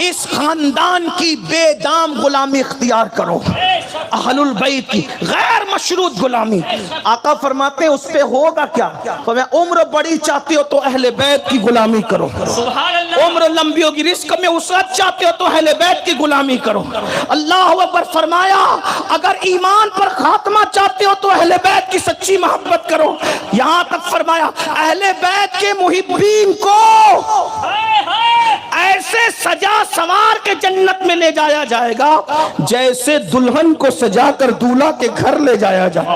اس خاندان کی بے دام غلامی اختیار کرو، اہل البیت کی غیر مشروط غلامی۔ آقا فرماتے ہیں اس پہ ہوگا کیا؟ فرمایا عمر بڑی چاہتے ہو تو اہل بیت کی غلامی کرو، عمر لمبی ہوگی، رزق میں وسعت چاہتے ہو تو اہل بیت کی غلامی کرو۔ اللہ اکبر۔ فرمایا اگر ایمان پر خاتمہ چاہتے ہو تو اہل بیت کی سچی محبت کرو۔ یہاں تک فرمایا اہل بیت کے محبین کو ایسے سجا سوار کے جنت میں لے جایا جائے گا جیسے دلہن کو سجا کر دولہا کے گھر لے جایا جائے۔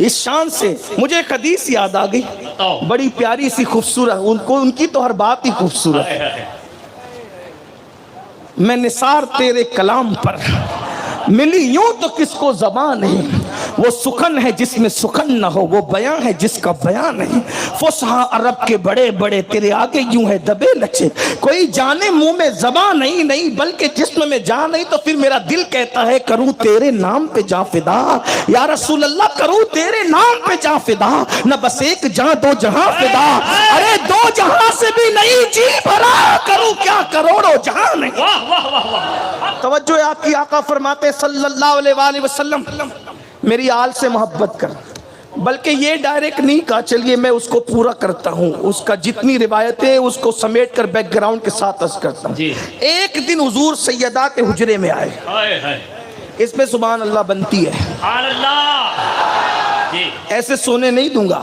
اس شان سے مجھے ایک حدیث یاد آ گئی، بڑی پیاری سی خوبصورت، ان کی تو ہر بات ہی خوبصورت ہے۔ میں نثار تیرے کلام پر ملی یوں تو کس کو زبان نہیں، وہ سخن ہے جس میں سخن نہ ہو، وہ بیان ہے جس کا بیان نہیں۔ فصحا عرب کے بڑے بڑے تیرے آگے یوں ہے دبے لچے، کوئی جانے منہ میں زبان نہیں بلکہ جسم میں جان نہیں، تو پھر میرا دل کہتا ہے کروں تیرے نام پہ جاں فدا، یا رسول اللہ کروں تیرے نام پہ جاں فدا، نہ بس ایک جاں دو جہاں فدا، ارے دو جہاں سے بھی نہیں جی بھرا، کروں کیا کروڑوں جہاں نہیں۔ توجہ ہے آپ کی، آقا فرماتے صلی اللہ علیہ وآلہ وسلم میری آل سے محبت کر، بلکہ یہ ڈائریکٹ نہیں کہا چلیے میں اس کو پورا کرتا ہوں، اس کا جتنی روایتیں اس کو سمیٹ کر بیک گراؤنڈ کے ساتھ عرض کرتا ہوں۔ ایک دن حضور سیدہ کے حجرے میں آئے، اس پہ سبحان اللہ بنتی ہے، ایسے سونے نہیں دوں گا۔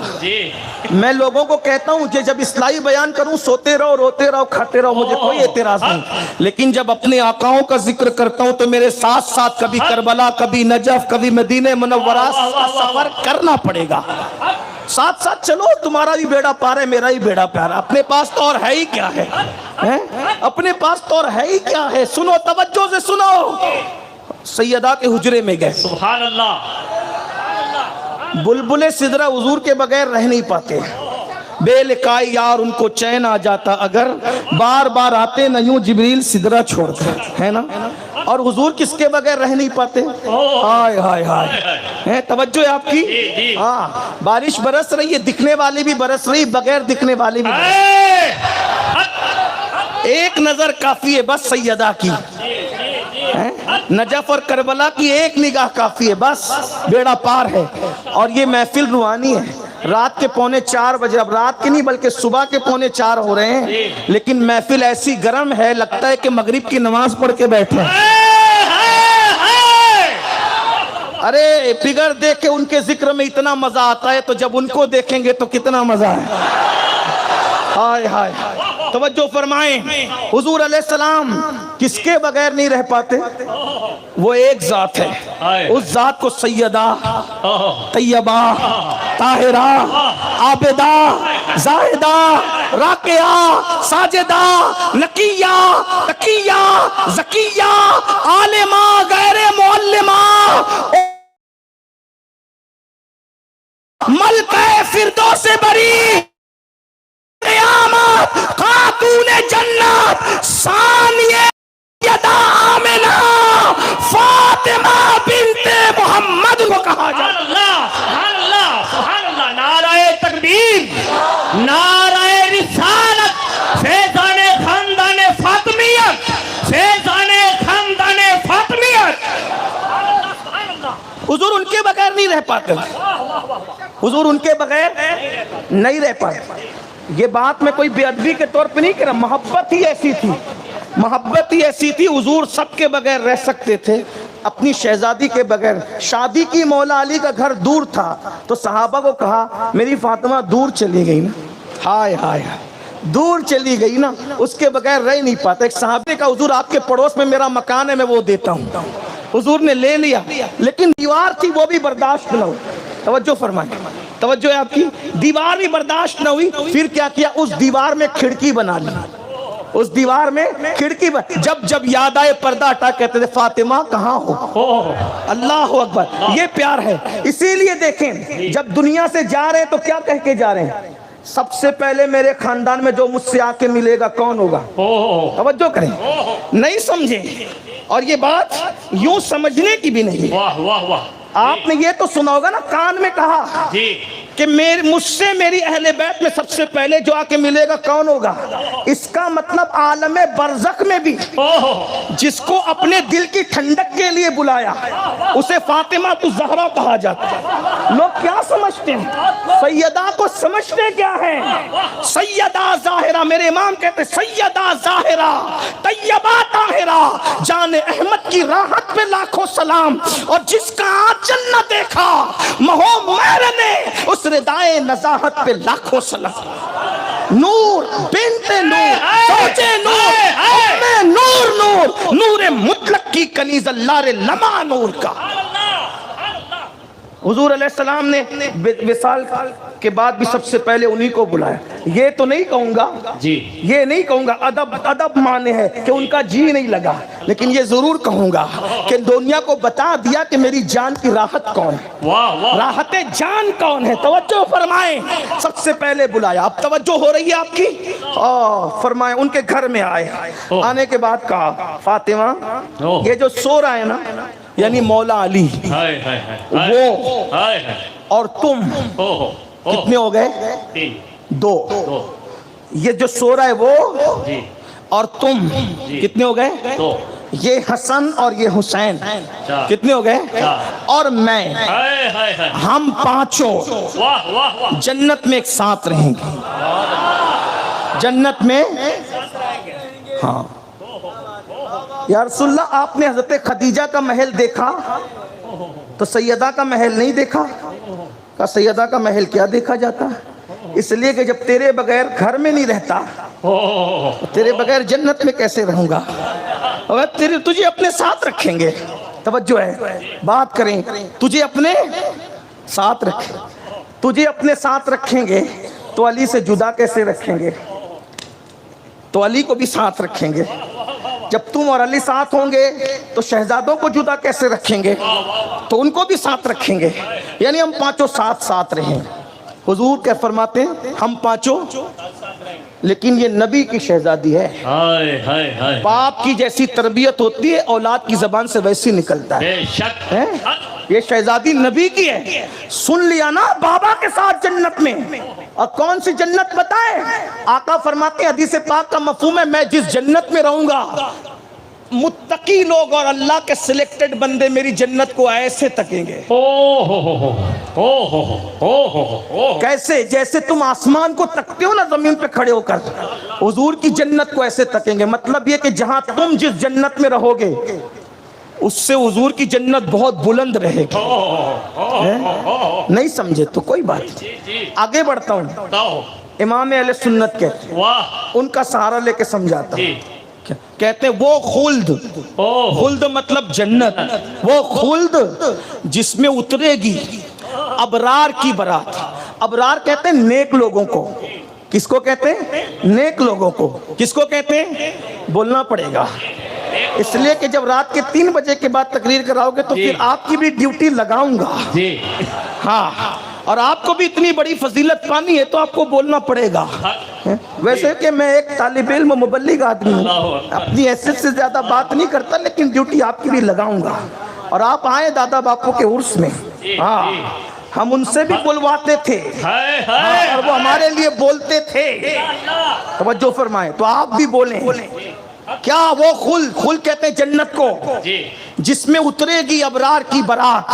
میں لوگوں کو کہتا ہوں جب اصلاحی بیان کروں سوتے رہو روتے رہو کھاتے رہو، مجھے کوئی اعتراض نہیں، لیکن جب اپنے آقاؤں کا ذکر کرتا ہوں تو میرے ساتھ ساتھ کبھی کربلا، کبھی نجف، کبھی مدینہ منورہ کا سفر کرنا پڑے گا۔ ساتھ ساتھ چلو، تمہارا بھی بیڑا پار ہے میرا بھی بیڑا پار ہے، اپنے پاس تو اور ہے ہی کیا ہے، اپنے پاس تو اور ہے ہی کیا ہے۔ سنو، توجہ سے سنو۔ سیدہ کے حجرے میں گئے، سبحان اللہ، بلبل سدرہ حضور کے بغیر رہ نہیں پاتے، بے لقائی یار ان کو چین آ جاتا اگر بار بار آتے نہ یوں جبریل سدرہ چھوڑتے، ہے نا؟ اور حضور کس کے بغیر رہ نہیں پاتے؟ ہائے ہائے ہائے، توجہ ہے آپ کی؟ ہاں، بارش برس رہی ہے، دکھنے والی بھی برس رہی، بغیر دکھنے والی بھی برس رہی۔ ایک نظر کافی ہے بس سیدہ کی، نجف اور کربلا کی ایک نگاہ کافی ہے بس، بیڑا پار ہے۔ اور یہ محفل روحانی ہے، رات کے 3:45 بجے، اب رات کے نہیں بلکہ صبح کے 3:45 ہو رہے ہیں، لیکن محفل ایسی گرم ہے لگتا ہے کہ مغرب کی نماز پڑھ کے بیٹھے ہیں۔ ارے بغیر دیکھے ان کے ذکر میں اتنا مزہ آتا ہے تو جب ان کو دیکھیں گے تو کتنا مزہ ہے۔ ہائے ہائے، توجہ فرمائیں، حضور علیہ السلام کس کے بغیر نہیں رہ پاتے؟ وہ ایک ذات ہے، اس ذات کو سیدہ، طیبہ، طاہرہ، عابدہ، زاہدہ، راکعہ، ساجدہ، نقیہ، تقیہ، زکیہ، عالمہ، غیر معلمہ، ملکہ فردوس بری، قیامت، خاتون جنت، ثانیہ یدا آمنہ، فاطمہ بنت محمد کو کہا جاتا ہے۔ سبحان اللہ، سبحان اللہ، نعرہ تکبیر، نعرہ رسالت، فیضان خاندان فاطمیت، فیضان خاندان فاطمیت۔ حضور ان کے بغیر نہیں رہ پاتے، حضور ان کے بغیر نہیں رہ پاتے۔ یہ بات میں کوئی بے ادبی کے طور پہ نہیں کہہ رہا، محبت ہی ایسی تھی، محبت ہی ایسی تھی، حضور سب کے بغیر رہ سکتے تھے، اپنی شہزادی کے بغیر۔ شادی کی مولا علی کا گھر دور تھا تو صحابہ کو کہا میری فاطمہ دور چلی گئی نا، ہائے ہائے دور چلی گئی نا، اس کے بغیر رہ نہیں پاتا۔ ایک صحابے کا حضور آپ کے پڑوس میں میرا مکان ہے میں وہ دیتا ہوں، حضور نے لے لیا لیکن دیوار تھی وہ بھی برداشت نہ ہوئی۔ توجہ فرمائیں، توجہ ہے آپ کی، دیوار بھی برداشت نہ ہوئی، پھر کیا کیا؟ اس دیوار میں کھڑکی بنا لی، اس دیوار میں کھڑکی جب یاد آئے پردہ ہٹا کہتے تھے فاطمہ کہاں ہو؟ اللہ اکبر، یہ پیار ہے۔ اسی لیے دیکھیں جب دنیا سے جا رہے ہیں تو کیا کہہ کے جا رہے ہیں؟ سب سے پہلے میرے خاندان میں جو مجھ سے آ کے ملے گا کون ہوگا؟ توجہ کریں، نہیں سمجھیں، اور یہ بات یوں سمجھنے کی بھی نہیں۔ واہ واہ واہ، آپ نے یہ تو سنا ہوگا نا، کان میں کہا کہ مجھ سے میری اہل بیت میں سب سے پہلے جو آ کے ملے گا کون ہوگا؟ اس کا مطلب عالم برزخ میں بھی جس کو اپنے دل کی ٹھنڈک کے لیے بلایا اسے فاطمہ الزہرا کہا جاتا ہے۔ لوگ کیا سمجھتے ہیں؟ سیدہ کو سمجھتے کیا ہے؟ سیدہ ظاہرہ، میرے امام کہتے ہیں سیدہ ظاہرہ طیبہ طاہرہ، جان احمد کی راحت پہ لاکھوں سلام، اور جس کا آنچل نہ دیکھا مہو مہر نے اس ردائے نزاہت پہ لاکھوں سلام۔ نور بنت نور، سوچے نور، ام نور، نور نور مطلق کی کنیز اللہ لمع نور کا۔ حضور علیہ السلام نے وصال کے بعد بھی سب سے پہلے انہی کو بلایا۔ یہ تو نہیں کہوں گا جی، یہ نہیں کہوں گا، ادب مانے ہے کہ ان کا جی نہیں لگا، لیکن یہ ضرور کہوں گا کہ دنیا کو بتا دیا کہ میری جان کی راحت کون ہے، واہ واہ، راحت جان کون ہے۔ توجہ فرمائیں، سب سے پہلے بلایا۔ اب توجہ ہو رہی ہے آپ کی؟ فرمائیں، ان کے گھر میں آئے، آنے کے بعد کہا فاطمہ یہ جو سو رہا ہے نا، یعنی مولا علی وہ اور تم کتنے ہو گئے؟ دو۔ یہ جو سو رہا ہے وہ اور تم کتنے ہو گئے؟ یہ حسن اور یہ حسین کتنے ہو گئے؟ اور میں، ہم پانچوں جنت میں ایک ساتھ رہیں گے، جنت میں۔ ہاں یا رسول اللہ، آپ نے حضرت خدیجہ کا محل دیکھا تو سیدہ کا محل نہیں دیکھا؟ کہا سیدہ کا محل کیا دیکھا جاتا؟ اس لیے کہ جب تیرے بغیر گھر میں نہیں رہتا تیرے بغیر جنت میں کیسے رہوں گا؟ تجھے اپنے ساتھ رکھیں گے، توجہ ہے، بات کریں، تجھے اپنے ساتھ رکھیں، تجھے اپنے ساتھ رکھیں گے تو علی سے جدا کیسے رکھیں گے؟ تو علی کو بھی ساتھ رکھیں گے۔ جب تم اور علی ساتھ ہوں گے تو شہزادوں کو جدا کیسے رکھیں گے؟ تو ان کو بھی ساتھ رکھیں گے، یعنی ہم پانچوں ساتھ رہیں۔ حضور کیا فرماتے ہیں؟ ہم پانچوں، لیکن یہ نبی کی شہزادی ہے، باپ کی جیسی تربیت ہوتی ہے اولاد کی زبان سے ویسی نکلتا ہے، یہ شہزادی نبی کی ہے۔ سن لیا نا، بابا کے ساتھ جنت میں۔ اور کون سی جنت بتائے؟ آقا فرماتے ہیں حدیث پاک کا مفہوم ہے، میں جس جنت میں رہوں گا متقی لوگ اور اللہ کے سلیکٹڈ بندے میری جنت کو ایسے تکیں گے۔ کیسے؟ جیسے تم آسمان کو تکتے ہو نا زمین پہ کھڑے ہو کر، حضور کی جنت کو ایسے تکیں گے۔ مطلب یہ کہ جہاں تم جس جنت میں رہو گے اس سے حضور کی جنت بہت بلند رہے گی۔ نہیں سمجھے تو کوئی بات نہیں، آگے بڑھتا ہوں۔ امام اہل سنت کہتے ہیں، ان کا سہارا لے کے سمجھاتا ہوں، کہتے ہیں وہ خلد، خلد مطلب جنت، وہ خلد جس میں اترے گی ابرار کی برات۔ ابرار کہتے ہیں نیک لوگوں کو۔ کس کو کہتے ہیں؟ نیک لوگوں کو۔ کس کو کہتے ہیں؟ بولنا پڑے گا، اس لیے کہ جب رات کے 3 بجے کے بعد تقریر کراؤ گے تو پھر آپ کی بھی ڈیوٹی لگاؤں گا۔ ہاں، اور آپ کو بھی اتنی بڑی فضیلت پانی ہے تو آپ کو بولنا پڑے گا۔ ویسے کہ میں ایک طالب علم و مبلغ آدمی ہوں، اپنی حیثیت سے زیادہ بات نہیں کرتا، لیکن ڈیوٹی آپ کی بھی لگاؤں گا۔ اور آپ آئے دادا باپو کے عرس میں، ہاں ہم ان سے بھی بلواتے تھے اور وہ ہمارے لیے بولتے تھے۔ توجہ فرمائیں، تو آپ بھی بولیں۔ کیا وہ خلد کہتے ہیں جنت کو جس میں اترے گی ابرار کی برات۔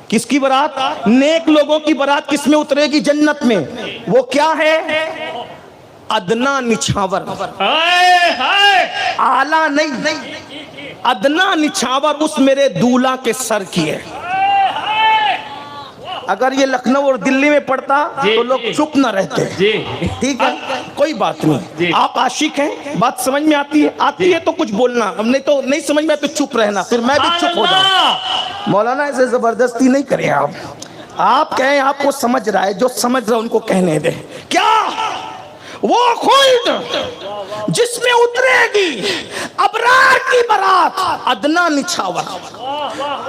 کس کی برات؟ نیک لوگوں کی برات کس میں اترے گی جنت میں؟ وہ کیا ہے؟ ادنا نچھاور، اعلیٰ نہیں، ادنا نچھاور اس میرے دولہا کے سر کی ہے۔ اگر یہ لکھنؤ اور دلی میں پڑھتا تو لوگ چپ نہ رہتے، ٹھیک ہے، کوئی بات نہیں۔ آپ عاشق ہیں، بات سمجھ میں آتی ہے تو کچھ بولنا، نہیں تو نہیں سمجھ میں تو چپ رہنا، پھر میں بھی چپ ہو جاؤں۔ مولانا ایسے زبردستی نہیں کریں، آپ کہیں آپ کو سمجھ رہا ہے، جو سمجھ رہا ہے ان کو کہنے دیں۔ کیا وہ خلد جس میں اترے گی ابرار کی برات، ادنا نچھاور،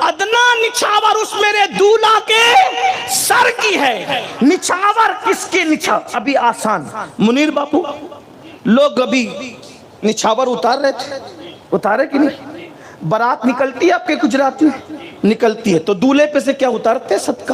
ادنا نچھاور اس میرے دولہا کے سر کی ہے۔ نچھاور کس کے نچھاور؟ ابھی آسان، منیر باپو لوگ ابھی نچھاور اتار رہے تھے، اتارے کہ نہیں؟ برات نکلتی ہے آپ کے گجرات میں؟ نکلتی ہے تو دولہے پہ سے کیا اتارتے؟ صدقہ۔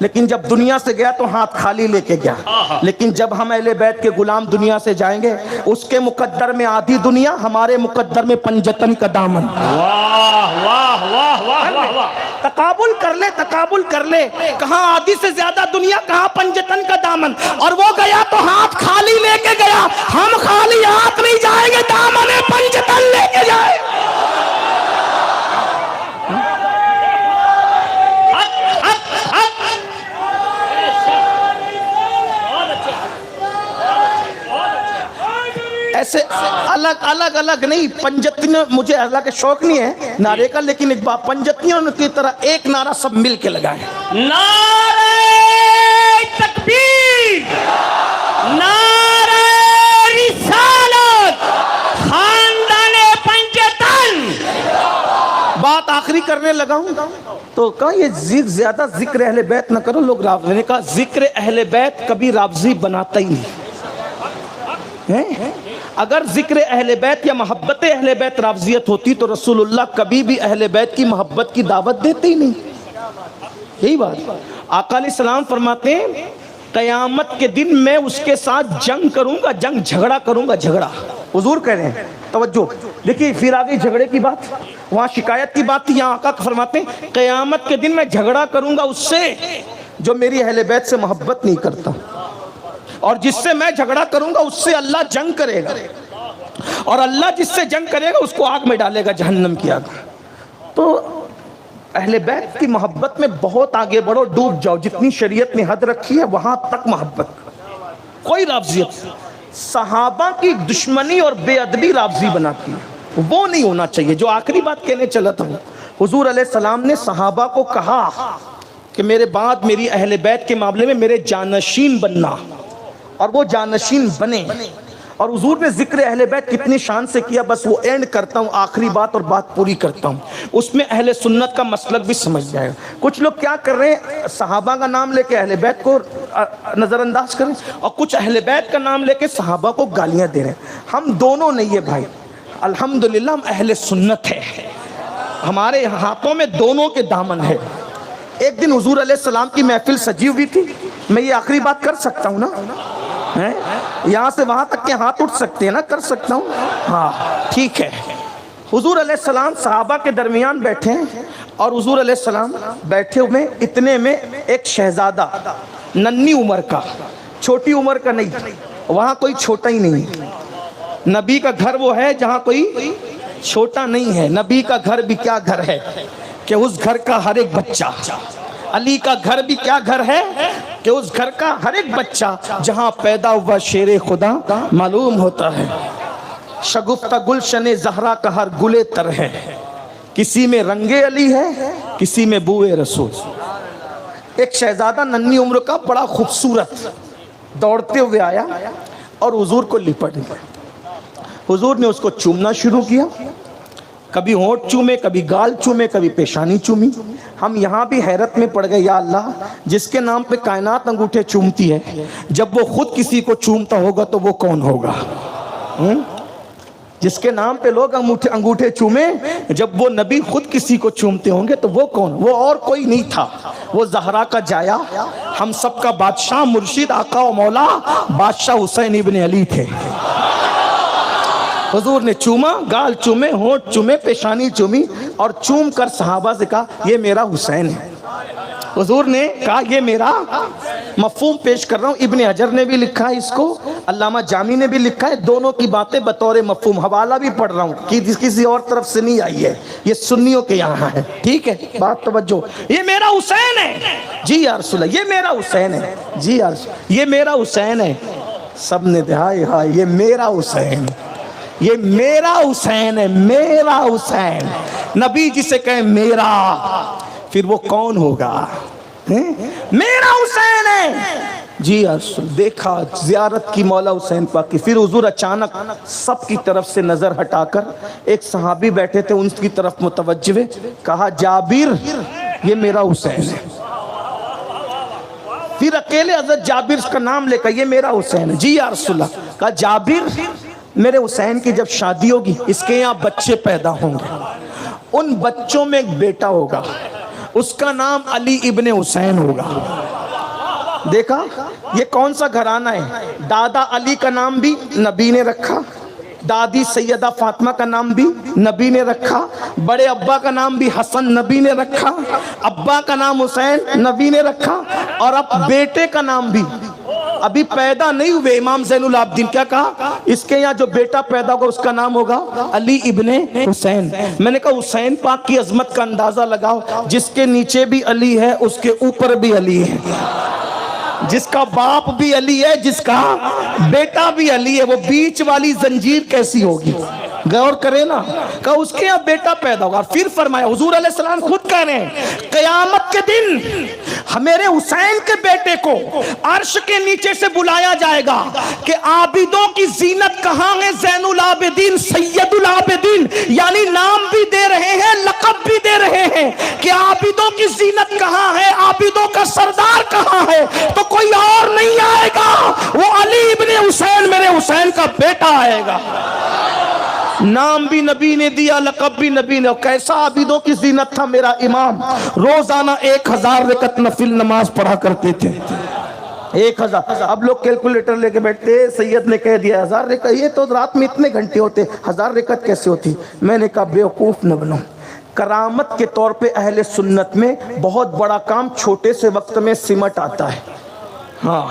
لیکن جب دنیا سے گیا تو ہاتھ خالی لے کے گیا. لیکن جب ہم اہل بیت کے غلام دنیا سے جائیں گے, اس کے مقدر میں آدھی دنیا, ہمارے مقدر میں پنجتن کا دامن. واہ واہ واہ واہ واہ واہ. تقابل کر لے, تقابل کر لے, کہاں آدھی سے زیادہ دنیا, کہاں پنجتن کا دامن. اور وہ گیا تو ہاتھ خالی لے کے گیا, ہم خالی ہاتھ نہیں جائیں گے, دامن پنجتن لے کے جائیں. ایسے الگ الگ الگ نہیں, پنجتنیوں, مجھے اللہ کے شوق نہیں ہے نعرے کا, لیکن ایک بات, پنجتنیوں کی طرح ایک نعرہ سب مل کے لگائیں. نعرہ تکبیر, نعرہ رسالت, خاندان پنجتن. بات آخری کرنے لگا ہوں تو کہا یہ زیادہ ذکر اہل بیت نہ کرو. لوگ رافضی نے کہا ذکر اہل بیت کبھی رافضی بناتا ہی نہیں. اگر ذکر اہل بیت یا محبت اہل بیت رافضیت ہوتی تو رسول اللہ کبھی بھی اہل بیت کی محبت کی دعوت دیتے ہی نہیں. یہی بات آقا علیہ السلام فرماتے ہیں قیامت کے دن میں اس کے ساتھ جنگ کروں گا, جنگ, جھگڑا کروں گا, جھگڑا. حضور کہہ رہے ہیں, توجہ دیکھیے, پھر آگے جھگڑے کی بات, وہاں شکایت کی بات تھی, یہاں آقا فرماتے ہیں قیامت کے دن میں جھگڑا کروں گا اس سے جو میری اہل بیت سے محبت نہیں کرتا, اور جس سے میں جھگڑا کروں گا اس سے اللہ جنگ کرے گا, اور اللہ جس سے جنگ کرے گا اس کو آگ میں ڈالے گا, جہنم کی آگ. تو اہل بیت کی محبت میں بہت آگے بڑھو, ڈوب جاؤ, جتنی شریعت نے حد رکھی ہے وہاں تک محبت. کوئی رافضیت, صحابہ کی دشمنی اور بے ادبی رافضی بناتی ہے, وہ نہیں ہونا چاہیے. جو آخری بات کہنے چلا تھا, حضور علیہ السلام نے صحابہ کو کہا کہ میرے بعد میری اہل بیت کے معاملے میں میرے جانشین بننا, اور وہ جانشین بنے. اور حضور نے ذکر اہل بیت کتنی شان سے کیا, بس وہ اینڈ کرتا ہوں, آخری بات اور بات پوری کرتا ہوں. اس میں اہل سنت کا مسلک بھی سمجھ جائے گا. کچھ لوگ کیا کر رہے ہیں, صحابہ کا نام لے کے اہل بیت کو نظر انداز کریں, اور کچھ اہل بیت کا نام لے کے صحابہ کو گالیاں دے رہے ہیں. ہم دونوں نہیں ہے بھائی, الحمدللہ ہم اہل سنت ہے, ہمارے ہاتھوں میں دونوں کے دامن ہے. ایک دن حضور علیہ السلام کی محفل سجی ہوئی تھی, میں یہ آخری بات کر سکتا ہوں نا, یہاں سے وہاں تک کے ہاتھ اٹھ سکتے ہیں نا, کر سکتا ہوں, ہاں ٹھیک ہے. حضور علیہ السلام صحابہ کے درمیان بیٹھے ہیں, اور حضور علیہ السلام بیٹھے ہوئے, اتنے میں ایک شہزادہ ننھی عمر کا, چھوٹی عمر کا نہیں, وہاں کوئی چھوٹا ہی نہیں. نبی کا گھر وہ ہے جہاں کوئی چھوٹا نہیں ہے. نبی کا گھر بھی کیا گھر ہے کہ اس گھر کا ہر ایک بچہ, علی کا گھر بھی کیا گھر ہے کہ اس گھر کا ہر ایک بچہ جہاں پیدا ہوا شیر خدا معلوم ہوتا ہے. شگفتہ گلشن زہرا کا ہر گلے تر ہے, کسی میں رنگ علی ہے, کسی میں بوئے رسول. ایک شہزادہ ننھی عمر کا بڑا خوبصورت دوڑتے ہوئے آیا اور حضور کو لپٹ گیا. حضور نے اس کو چومنا شروع کیا, کبھی ہونٹ چومے, کبھی گال چومے, کبھی پیشانی چومی. ہم یہاں بھی حیرت میں پڑ گئے, یا اللہ جس کے نام پہ کائنات انگوٹھے چومتی ہے, جب وہ خود کسی کو چومتا ہوگا تو وہ کون ہوگا؟ جس کے نام پہ لوگ انگوٹھے چومے, جب وہ نبی خود کسی کو چومتے ہوں گے تو وہ کون؟ وہ اور کوئی نہیں تھا, وہ زہرا کا جایا, ہم سب کا بادشاہ, مرشد, آقا و مولا, بادشاہ حسین ابن علی تھے. حضور نے چوما, گال چومے, ہونٹ چومے, پیشانی چومی, اور چوم کر صحابہ سے کہا یہ میرا حسین ہے. حضور نے کہا یہ میرا, مفہوم پیش کر رہا ہوں, ابن حجر نے بھی لکھا ہے اس کو, علامہ جامی نے بھی لکھا ہے, دونوں کی باتیں بطور مفہوم, حوالہ بھی پڑھ رہا ہوں کہ کسی اور طرف سے نہیں آئی ہے, یہ سنیوں کے یہاں ہے. ٹھیک ہے, بات توجہ, یہ میرا حسین ہے, جی یا رسول اللہ, یہ میرا حسین ہے, جی یا رسول اللہ, یہ میرا حسین ہے. سب نے ہائے ہائے, یہ میرا حسین, یہ میرا حسین ہے, میرا حسین. نبی جسے کہیں میرا, پھر وہ کون ہوگا؟ میرا حسین ہے, جی رسول. دیکھا زیارت کی مولا حسین پاک کی. پھر حضور اچانک سب کی طرف سے نظر ہٹا کر ایک صحابی بیٹھے تھے ان کی طرف متوجہ ہوئے, کہا جابر یہ میرا حسین ہے. پھر اکیلے حضرت جابر کا نام لے کر یہ میرا حسین ہے, جی یا رسول اللہ. کہا جابر میرے حسین کی جب شادی ہوگی اس کے یہاں بچے پیدا ہوں گے, ان بچوں میں ایک بیٹا ہوگا, اس کا نام علی ابن حسین ہوگا. دیکھا یہ کون سا گھرانہ ہے؟ دادا علی کا نام بھی نبی نے رکھا، دادی سیدہ فاطمہ کا نام بھی نبی نے رکھا، بڑے ابا کا نام بھی حسن نبی نے رکھا، ابا کا نام حسین نبی نے رکھا، اور اب بیٹے کا نام بھی ابھی پیدا نہیں ہوئے امام زین العابدین کیا کہا؟ اس کے یہاں جو بیٹا پیدا ہوگا اس کا نام ہوگا علی ابن حسین۔ میں نے کہا حسین پاک کی عظمت کا اندازہ لگاؤ، جس کے نیچے بھی علی ہے اس کے اوپر بھی علی ہے، جس کا باپ بھی علی ہے جس کا بیٹا بھی علی ہے، وہ بیچ والی زنجیر کیسی ہوگی؟ غور کرے نا، کہ اس کے یہاں بیٹا پیدا ہوگا۔ پھر فرمایا حضور علیہ السلام خود کہہ رہے ہیں قیامت کے دن میرے حسین کے بیٹے کو عرش کے نیچے سے بلایا جائے گا کہ عابدوں کی زینت کہاں ہے؟ زین العابدین سید العابدین، یعنی نام بھی دے رہے ہیں لقب بھی دے رہے ہیں کہ عابدوں کی زینت کہاں ہے، عابدوں کا سردار کہاں ہے؟ تو کوئی اور نہیں آئے گا، وہ علی ابن حسین میرے حسین کا بیٹا آئے گا۔ نام بھی نبی نے دیا، لقب بھی نبی نے۔ کیسا عابدوں کی زینت تھا میرا امام، روزانہ 1000 رکعت نفل نماز پڑھا کرتے تھے، 1000۔ اب لوگ کیلکولیٹر لے کے بیٹھتے، سید نے کہہ دیا 1000 رکعت، یہ تو رات میں اتنے گھنٹے ہوتے، 1000 رکعت کیسے ہوتی؟ میں نے کہا بیوقوف نہ بنو۔ کرامت کے طور پہ اہل سنت میں بہت بڑا کام چھوٹے سے وقت میں سمٹ آتا ہے۔ ہاں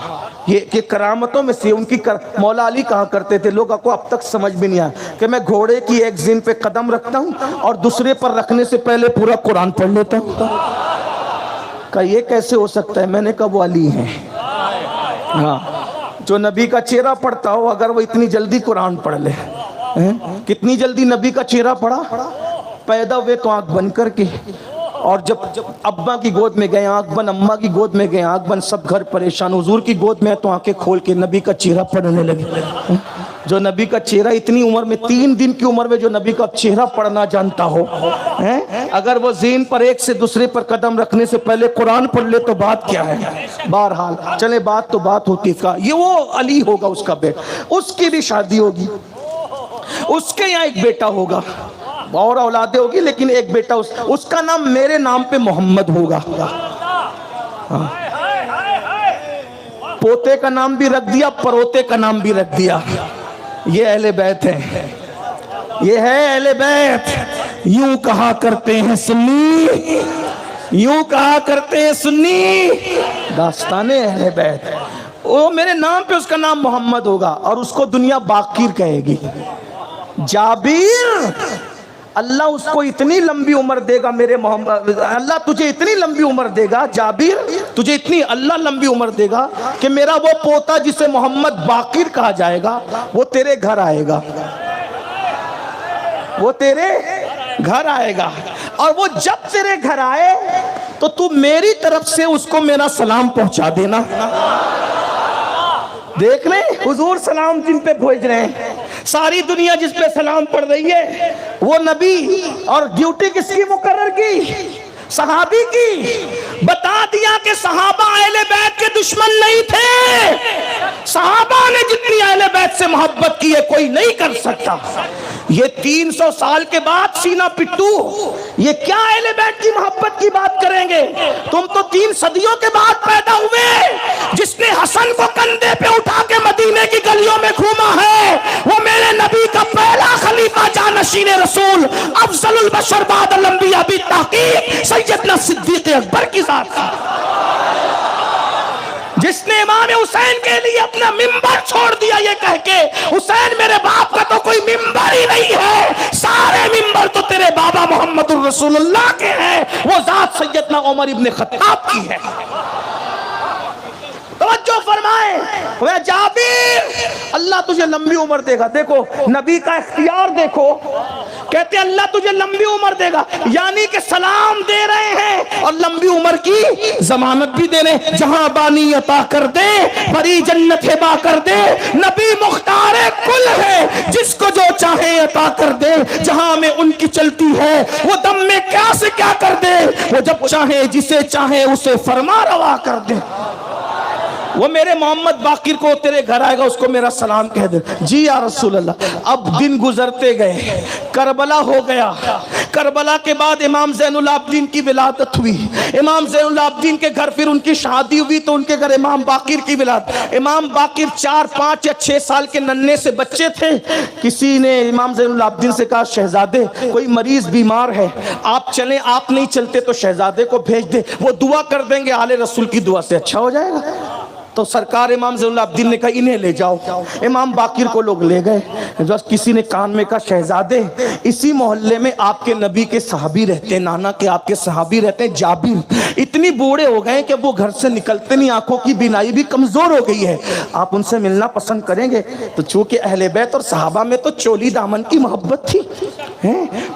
یہ کرامتوں میں سے ان کی مولا علی کہا کرتے تھے، لوگوں کو اب تک سمجھ بھی نہیں آیا کہ میں گھوڑے کی ایک زین پہ قدم رکھتا ہوں اور دوسرے پر رکھنے سے پہلے پورا قرآن پڑھ لیتا ہوں۔ کہا یہ کیسے ہو سکتا ہے؟ میں نے کہا وہ علی ہیں، ہاں جو نبی کا چہرہ پڑھتا ہو، اگر وہ اتنی جلدی قرآن پڑھ لے۔ کتنی جلدی نبی کا چہرہ پڑھا؟ پیدا ہوئے تو آنکھ بند کر کے، اور جب ابا کی گود میں گئے آنکھ بند، اماں کی گود میں گئے آنکھ بند، سب گھر پریشان۔ حضور کی گود میں تو آنکھیں کھول کے نبی کا چہرہ پڑھنے لگے۔ جو نبی کا چہرہ اتنی عمر میں، 3 دن کی عمر میں جو نبی کا چہرہ پڑھنا جانتا ہو، اگر وہ زین پر ایک سے دوسرے پر قدم رکھنے سے پہلے قرآن پڑھ لے تو بات کیا ہے؟ بہرحال چلے بات تو بات ہوتی ہے، یہ وہ علی ہوگا اس کا بیٹا، اس کی بھی شادی ہوگی، اس کے یہاں ایک بیٹا ہوگا، اور اولادیں ہوگی لیکن ایک بیٹا اس کا نام میرے نام پہ محمد ہوگا۔ پوتے کا نام بھی رکھ دیا، پروتے کا نام بھی رکھ دیا۔ یہ اہل بیت ہے، یہ ہے اہل بیت۔ یوں کہا کرتے ہیں سنی، یوں کہا کرتے ہیں سنی، داستان اہل بیت۔ وہ میرے نام پہ اس کا نام محمد ہوگا اور اس کو دنیا باقیر کہے گی۔ جابر، اللہ اس کو اتنی لمبی عمر دے گا میرے محمد، اللہ تجھے اتنی لمبی عمر دے گا جابر، تجھے اتنی اللہ لمبی عمر دے گا کہ میرا وہ پوتا جسے محمد باقر کہا جائے گا وہ تیرے گھر آئے گا، وہ تیرے گھر آئے گا، اور وہ جب تیرے گھر آئے تو تو میری طرف سے اس کو میرا سلام پہنچا دینا۔ دیکھ لیں حضور سلام جن پہ بھیج رہے ہیں، ساری دنیا جس پہ سلام پڑھ رہی ہے وہ نبی، اور ڈیوٹی کس کی مقرر کی؟ صحابی کی۔ بتا دیا کہ صحابہ اہل بیت کے دشمن نہیں تھے، صحابہ نے جتنی اہل بیت سے محبت کی ہے کوئی نہیں کر سکتا۔ یہ 300 سال کے بعد سینہ پٹو یہ کیا اہل بیت کی محبت کی بات کریں گے؟ تم تو 3 صدیوں کے بعد پیدا ہوئے۔ جس نے حسن کو کندھے پہ اٹھا کے مدینے کی گلیوں میں گھوما ہے وہ میرے نبی کا پہلا خلیفہ جانشین رسول افضل البشر بعد الانبیاء بالتحقیق سیدنا صدیق اکبر کی ذات تھا، جس نے امام حسین کے لیے اپنا ممبر چھوڑ دیا یہ کہہ کے حسین میرے باپ کا تو کوئی ممبر ہی نہیں ہے، سارے ممبر تو تیرے بابا محمد الرسول اللہ کے ہیں، وہ ذات سیدنا عمر ابن خطاب کی ہے۔ توجہ فرمائے جابر، اللہ تجھے لمبی عمر دے گا۔ دیکھو نبی کا اختیار دیکھو، کہتے ہیں اللہ تجھے لمبی عمر دے گا، یعنی کہ سلام دے رہے ہیں اور لمبی عمر کی ضمانت بھی دے رہے ہیں۔ جہاں بانی عطا کر دے بری جنت ہبا کر دے، نبی مختار کل ہے جس کو جو چاہے عطا کر دے، جہاں میں ان کی چلتی ہے وہ دم میں کیا سے کیا کر دے، وہ جب چاہے جسے چاہے اسے فرما روا کر دے۔ وہ میرے محمد باقر کو تیرے گھر آئے گا اس کو میرا سلام کہہ دے۔ جی یا رسول اللہ۔ اب دن گزرتے گئے، کربلا ہو گیا، کربلا کے بعد امام زین العابدین کی ولادت ہوئی. امام زین العابدین کے گھر پھر ان کی شادی ہوئی تو ان کے گھر امام باقر کی ولادت. امام باقر 4 5 یا 6 سال کے ننھے سے بچے تھے. کسی نے امام زین العابدین سے کہا شہزادے کوئی مریض بیمار ہے, آپ چلیں, آپ نہیں چلتے تو شہزادے کو بھیج دے, وہ دعا کر دیں گے, آل رسول کی دعا سے اچھا ہو جائے گا. تو سرکار امام زین العابدین نے کہا انہیں لے جاؤ. امام باقر کو لوگ لے گئے. بس کسی نے کان میں کہا شہزادے اسی محلے میں آپ کے نبی کے صحابی رہتے ہیں, نانا کے آپ کے صحابی رہتے ہیں جابر, اتنی بوڑھے ہو گئے کہ وہ گھر سے نکلتے نہیں, آنکھوں کی بینائی بھی کمزور ہو گئی ہے, آپ ان سے ملنا پسند کریں گے؟ تو چونکہ اہل بیت اور صحابہ میں تو چولی دامن کی محبت تھی.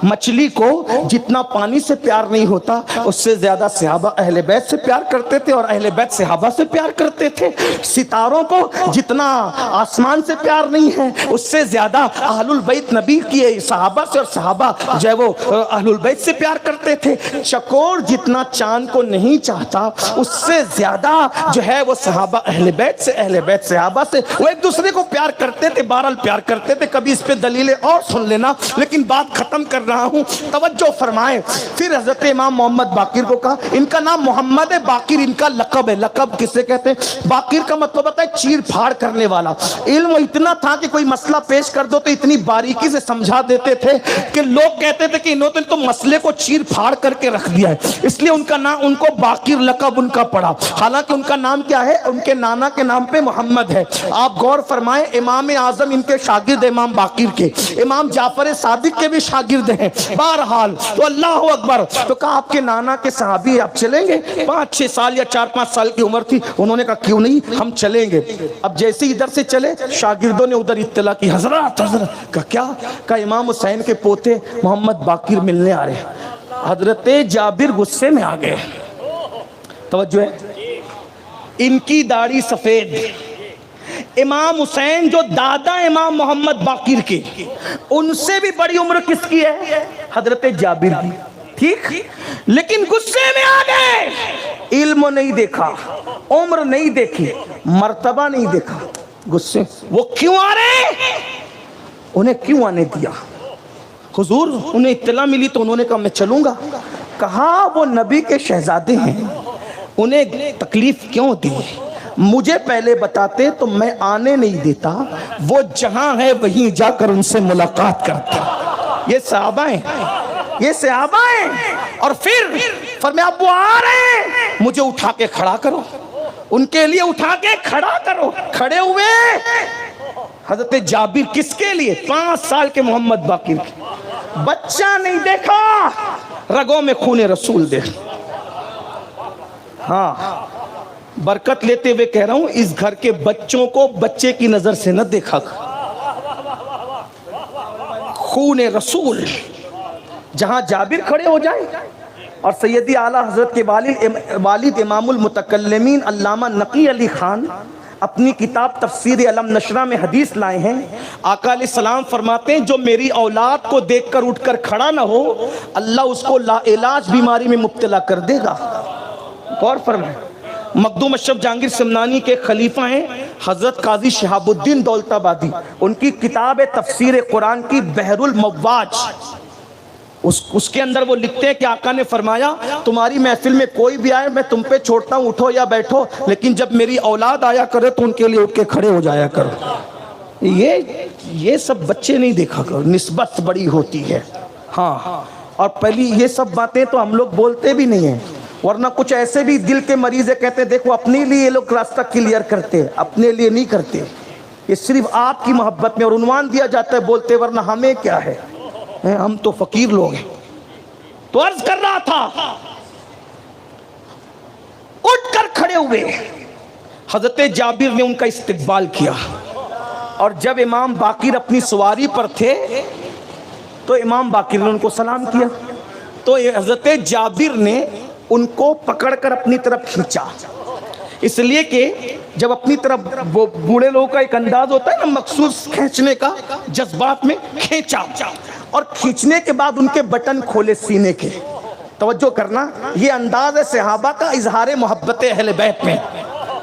مچھلی کو جتنا پانی سے پیار نہیں ہوتا اس سے زیادہ صحابہ اہل بیت سے پیار کرتے تھے اور اہل بیت صحابہ سے پیار کرتے تھے. ستاروں کو جتنا آسمان سے پیار نہیں ہے اس سے زیادہ اہل البیت نبی کی صحابہ سے اور صحابہ جو ہے وہ اہل البیت سے پیار کرتے تھے. چکور جتنا چاند کو نہیں چاہتا اس سے زیادہ جو ہے وہ صحابہ اہل بیت سے, اہل بیت صحابہ سے, وہ ایک دوسرے کو پیار کرتے تھے. بہرحال پیار کرتے تھے, کبھی اس پہ دلیلیں اور سن لینا, لیکن بات ختم کر رہا ہوں, توجہ فرمائیں. پھر حضرت امام محمد باقر کو کہا, ان کا نام محمد باقر, ان کا لقب ہے. لقب کسے کہتے ہیں؟ باقر کا مطلب ہوتا ہے چیر پھاڑ کرنے والا. علم اتنا تھا کہ کوئی مسئلہ پیش کر دو تو اتنی باریکی سے سمجھا دیتے تھے کہ لوگ کہتے تھے کہ انہوں نے تو مسئلے کو چیر پھاڑ کر کے رکھ دیا ہے, اس لیے ان کا نام, ان کو باقر لقب ان کا پڑا. حالانکہ ان کا نام کیا ہے؟ ان کے نانا کے نام پہ محمد ہے. آپ غور فرمائیں, امام اعظم ان کے شاگرد, امام باقر کے, امام جعفر صادق کے بھی شاگرد ہیں. بہرحال تو اللہ اکبر, تو کہا آپ کے نانا کے صحابی آپ چلیں گے؟ 5 6 سال یا 4 5 سال کی عمر تھی. انہوں نے کہا کیوں نہیں, ہم چلیں گے. اب جیسے ادھر سے چلے شاگردوں نے ادھر اطلاع کی, حضرت حضرت. کہا کیا؟ کہا امام حسین کے پوتے محمد باقر ملنے آ رہے. حضرت جابر غصے میں آ گئے. توجہ ہے, ان کی داڑھی سفید. امام حسین جو دادا امام محمد باقر کے, ان سے بھی بڑی عمر کس کی ہے؟ حضرت جابر کی. ٹھیک, لیکن غصے میں آ گئے. علم نہیں دیکھا, عمر نہیں دیکھی, مرتبہ نہیں دیکھا, غصے. وہ کیوں آ رہے؟ انہیں کیوں آنے دیا؟ حضور انہیں اطلاع ملی تو انہوں نے کہا میں چلوں گا. کہا وہ نبی کے شہزادے ہیں, انہیں تکلیف کیوں دی؟ مجھے پہلے بتاتے تو میں آنے نہیں دیتا, وہ جہاں ہے وہیں جا کر ان سے ملاقات کرتا. یہ صحابہ ہیں, یہ صحابہ ہیں. اور پھر فرمایا اب وہ آ رہے ہیں, مجھے اٹھا کے کھڑا کرو. ان کے لیے اٹھا کے کھڑا کرو. کھڑے ہوئے حضرت جابر کس کے لیے؟ 5 سال کے محمد باقر کے. بچہ نہیں دیکھا, رگوں میں خون رسول دیکھ. ہاں برکت لیتے ہوئے کہہ رہا ہوں, اس گھر کے بچوں کو بچے کی نظر سے نہ دیکھا. خون رسول جہاں جابر کھڑے ہو جائیں. اور سیدی اعلیٰ حضرت کے والد امام المتکلمین علامہ نقی علی خان اپنی کتاب تفسیر علم نشرہ میں حدیث لائے ہیں. آقا علیہ السلام فرماتے ہیں جو میری اولاد کو دیکھ کر اٹھ کر کھڑا نہ ہو, اللہ اس کو لا علاج بیماری میں مبتلا کر دے گا. غور فرمائیں. مخدوم اشرف جہانگیر سمنانی کے خلیفہ ہیں حضرت قاضی شہاب الدین دولت آبادی, ان کی کتاب ہے تفسیر قرآن کی بحر المواج. اس کے اندر وہ لکھتے ہیں کہ آقا نے فرمایا تمہاری محفل میں کوئی بھی آئے میں تم پہ چھوڑتا ہوں, اٹھو یا بیٹھو, لیکن جب میری اولاد آیا کرے تو ان کے لیے اٹھ کے کھڑے ہو جایا کرو. یہ سب بچے نہیں دیکھا کرو, نسبت بڑی ہوتی ہے. ہاں, اور پہلی یہ سب باتیں تو ہم لوگ بولتے بھی نہیں ہیں, ورنہ کچھ ایسے بھی دل کے مریض کہتے دیکھو اپنے لیے یہ لوگ راستہ کلیئر کرتے, اپنے لیے نہیں کرتے. یہ صرف آپ کی محبت میں اور عنوان دیا جاتا ہے بولتے, ورنہ ہمیں کیا ہے, ہم تو فقیر لوگ ہیں. تو عرض کر رہا تھا, اٹھ کر کھڑے ہوئے. حضرت جابر نے ان کا استقبال کیا, اور جب امام باقر اپنی سواری پر تھے تو امام باقر نے ان کو سلام کیا. تو حضرت جابر نے ان کو پکڑ کر اپنی طرف کھینچا, اس لیے کہ جب اپنی طرف وہ بوڑھے لوگوں کا ایک انداز ہوتا ہے نا مخصوص کھینچنے کا, جذبات میں کھینچا, اور کھینچنے کے بعد ان کے بٹن کھولے سینے کے. توجہ کرنا, یہ انداز ہے صحابہ کا اظہار محبت اہل بیت میں.